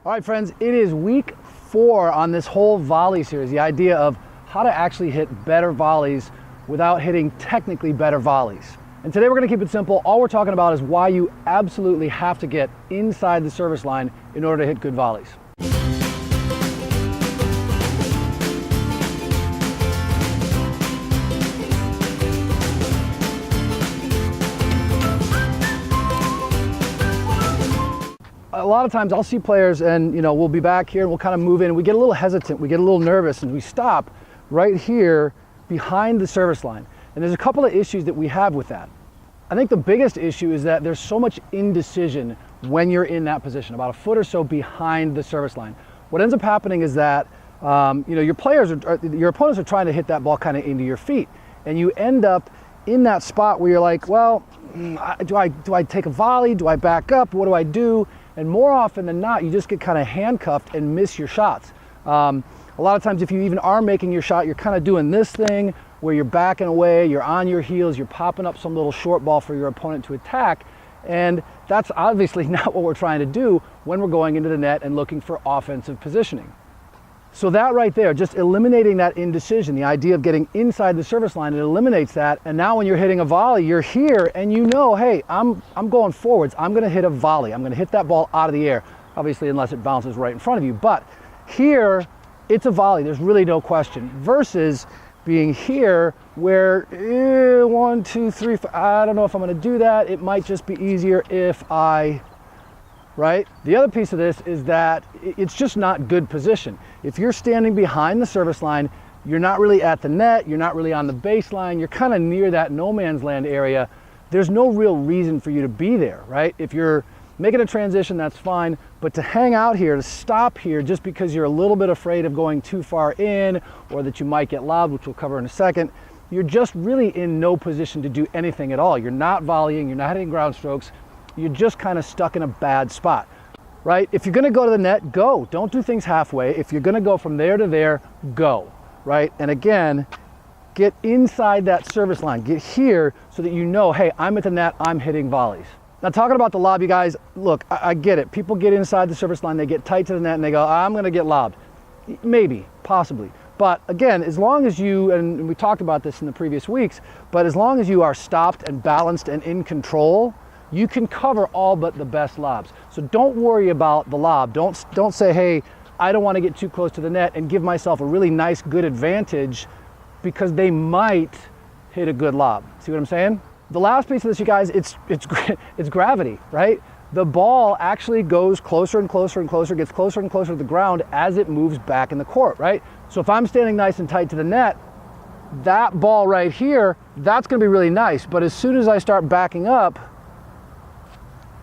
All right, friends, it is week 4 on this whole volley series, the idea of how to actually hit better volleys without hitting technically better volleys. And today we're going to keep it simple. All we're talking about is why you absolutely have to get inside the service line in order to hit good volleys. A lot of times I'll see players and we'll be back here and we'll kind of move in and we get a little hesitant, we get a little nervous and we stop right here behind the service line. And there's a couple of issues that we have with that. I think the biggest issue is that there's so much indecision when you're in that position, about a foot or so behind the service line. What ends up happening is that your opponents are trying to hit that ball kind of into your feet, and you end up in that spot where you're like, well, do I take a volley? Do I back up? What do I do? And more often than not, you just get kind of handcuffed and miss your shots. A lot of times if you even are making your shot, you're kind of doing this thing where you're backing away, you're on your heels, you're popping up some little short ball for your opponent to attack. And that's obviously not what we're trying to do when we're going into the net and looking for offensive positioning. So that right there, just eliminating that indecision, the idea of getting inside the service line, it eliminates that. And now when you're hitting a volley, you're here and hey, I'm going forwards. I'm going to hit a volley. I'm going to hit that ball out of the air, obviously unless it bounces right in front of you. But here, it's a volley. There's really no question. Versus being here where 1, 2, 3, 4, I don't know if I'm going to do that. It might just be easier if right? The other piece of this is that it's just not good position. If you're standing behind the service line, you're not really at the net, you're not really on the baseline, you're kind of near that no man's land area. There's no real reason for you to be there, right? If you're making a transition, that's fine, but to hang out here, to stop here just because you're a little bit afraid of going too far in or that you might get lobbed, which we'll cover in a second, you're just really in no position to do anything at all. You're not volleying, you're not hitting ground strokes, you're just kind of stuck in a bad spot, right? If you're gonna go to the net, go. Don't do things halfway. If you're gonna go from there to there, go, right? And again, get inside that service line. Get here so that hey, I'm at the net, I'm hitting volleys. Now talking about the lob, you guys, look, I get it. People get inside the service line, they get tight to the net and they go, I'm gonna get lobbed. Maybe, possibly. But again, as long as you, and we talked about this in the previous weeks, but as long as you are stopped and balanced and in control, you can cover all but the best lobs. So don't worry about the lob. Don't say, hey, I don't want to get too close to the net and give myself a really nice, good advantage because they might hit a good lob. See what I'm saying? The last piece of this, you guys, it's gravity, right? The ball actually goes closer and closer and closer, gets closer and closer to the ground as it moves back in the court, right? So if I'm standing nice and tight to the net, that ball right here, that's gonna be really nice. But as soon as I start backing up,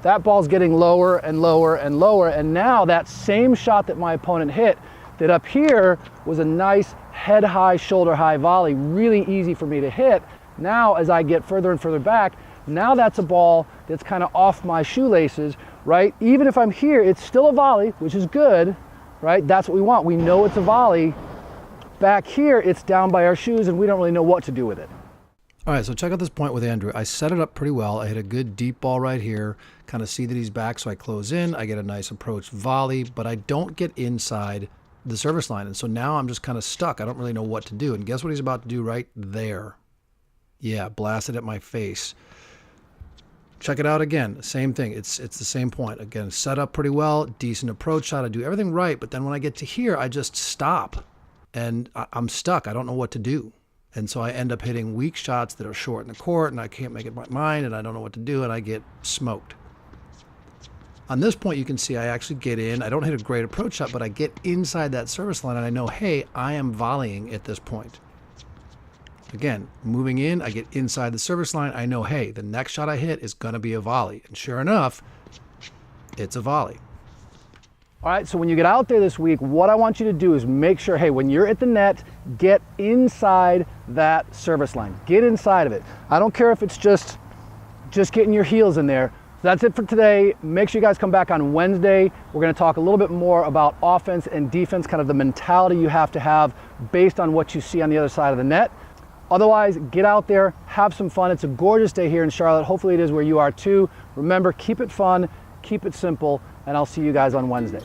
that ball's getting lower and lower and lower, and now that same shot that my opponent hit, that up here was a nice head-high, shoulder-high volley, really easy for me to hit. Now, as I get further and further back, now that's a ball that's kind of off my shoelaces, right? Even if I'm here, it's still a volley, which is good, right? That's what we want. We know it's a volley. Back here, it's down by our shoes, and we don't really know what to do with it. All right, so check out this point with Andrew. I set it up pretty well. I hit a good deep ball right here, kind of see that he's back, so I close in. I get a nice approach volley, but I don't get inside the service line. And so now I'm just kind of stuck. I don't really know what to do. And guess what he's about to do right there? Yeah, blasted at my face. Check it out again. Same thing. It's the same point. Again, set up pretty well, decent approach shot. I do everything right, but then when I get to here, I just stop. And I'm stuck. I don't know what to do. And so I end up hitting weak shots that are short in the court, and I can't make up my mind, and I don't know what to do, and I get smoked. On this point, you can see I actually get in. I don't hit a great approach shot, but I get inside that service line, and I know, hey, I am volleying at this point. Again, moving in, I get inside the service line. I know, hey, the next shot I hit is going to be a volley. And sure enough, it's a volley. All right, so when you get out there this week, what I want you to do is make sure, hey, when you're at the net, get inside that service line. Get inside of it. I don't care if it's just getting your heels in there. So that's it for today. Make sure you guys come back on Wednesday. We're going to talk a little bit more about offense and defense, kind of the mentality you have to have based on what you see on the other side of the net. Otherwise, get out there, have some fun. It's a gorgeous day here in Charlotte. Hopefully it is where you are too. Remember, keep it fun, keep it simple, and I'll see you guys on Wednesday.